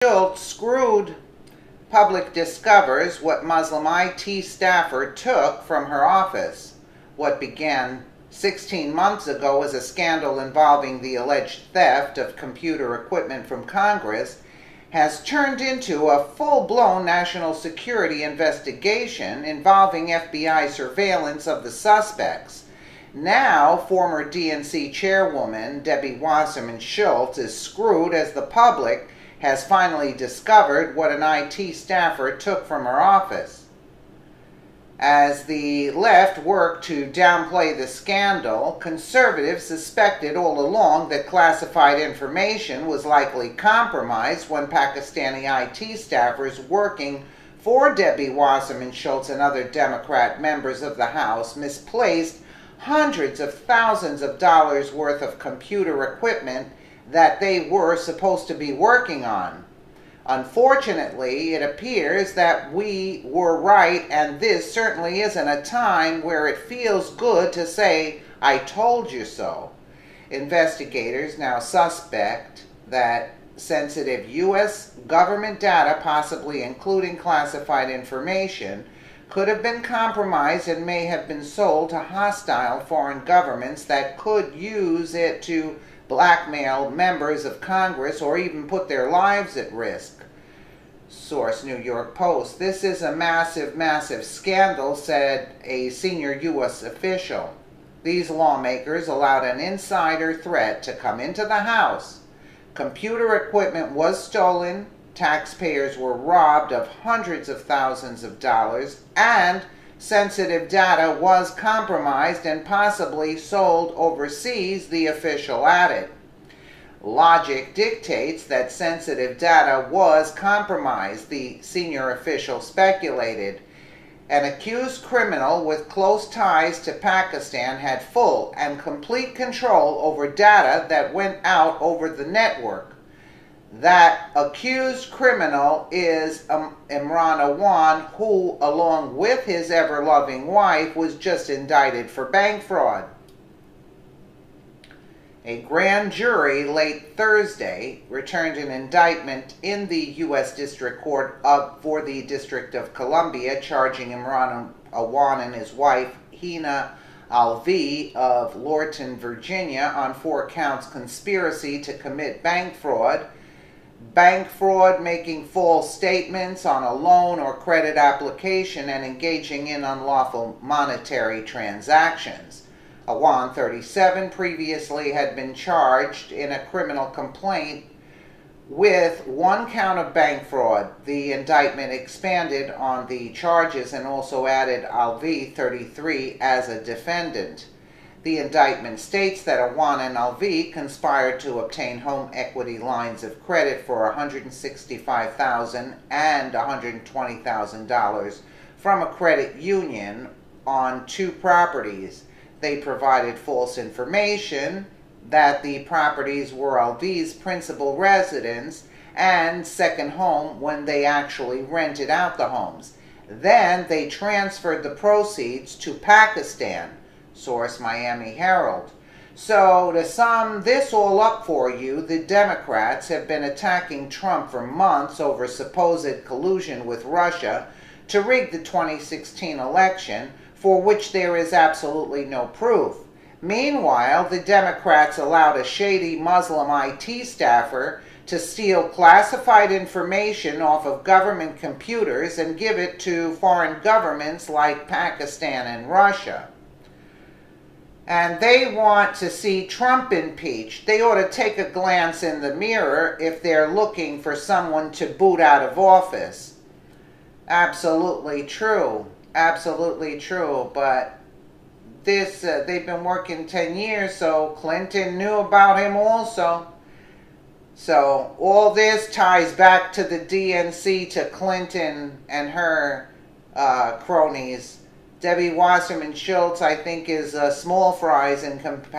Schultz screwed public discovers what Muslim IT staffer took from her office. What began 16 months ago as a scandal involving the alleged theft of computer equipment from Congress has turned into a full-blown national security investigation involving FBI surveillance of the suspects. Now, former DNC chairwoman Debbie Wasserman Schultz is screwed as the public has finally discovered what an IT staffer took from her office. As the left worked to downplay the scandal, conservatives suspected all along that classified information was likely compromised when Pakistani IT staffers working for Debbie Wasserman Schultz and other Democrat members of the House misplaced hundreds of thousands of dollars worth of computer equipment that they were supposed to be working on. Unfortunately, it appears that we were right, and this certainly isn't a time where it feels good to say, "I told you so." Investigators now suspect that sensitive U.S. government data, possibly including classified information, could have been compromised and may have been sold to hostile foreign governments that could use it to blackmail members of Congress or even put their lives at risk. Source: New York Post. "This is a massive, massive scandal," said a senior U.S. official. "These lawmakers allowed an insider threat to come into the House. Computer equipment was stolen, taxpayers were robbed of hundreds of thousands of dollars, and sensitive data was compromised and possibly sold overseas," the official added. "Logic dictates that sensitive data was compromised," the senior official speculated. "An accused criminal with close ties to Pakistan had full and complete control over data that went out over the network. That accused criminal is Imran Awan, who, along with his ever-loving wife, was just indicted for bank fraud." A grand jury late Thursday returned an indictment in the U.S. District Court for the District of Columbia, charging Imran Awan and his wife, Hina Alvi of Lorton, Virginia, on 4 counts: conspiracy to commit bank fraud, making false statements on a loan or credit application, and engaging in unlawful monetary transactions. Awan, 37, previously had been charged in a criminal complaint with 1 count of bank fraud. The indictment expanded on the charges and also added Alvi, 33, as a defendant. The indictment states that Awan and Alvi conspired to obtain home equity lines of credit for $165,000 and $120,000 from a credit union on 2 properties. They provided false information that the properties were Alvi's principal residence and second home when they actually rented out the homes. Then they transferred the proceeds to Pakistan. Source: Miami Herald. So, to sum this all up for you, the Democrats have been attacking Trump for months over supposed collusion with Russia to rig the 2016 election, for which there is absolutely no proof. Meanwhile, the Democrats allowed a shady Muslim IT staffer to steal classified information off of government computers and give it to foreign governments like Pakistan and Russia. And they want to see Trump impeached. They ought to take a glance in the mirror if they're looking for someone to boot out of office. Absolutely true. Absolutely true. But this, they've been working 10 years, so Clinton knew about him also. So all this ties back to the DNC, to Clinton and her cronies. Debbie Wasserman Schultz, I think, is small fries in comparison.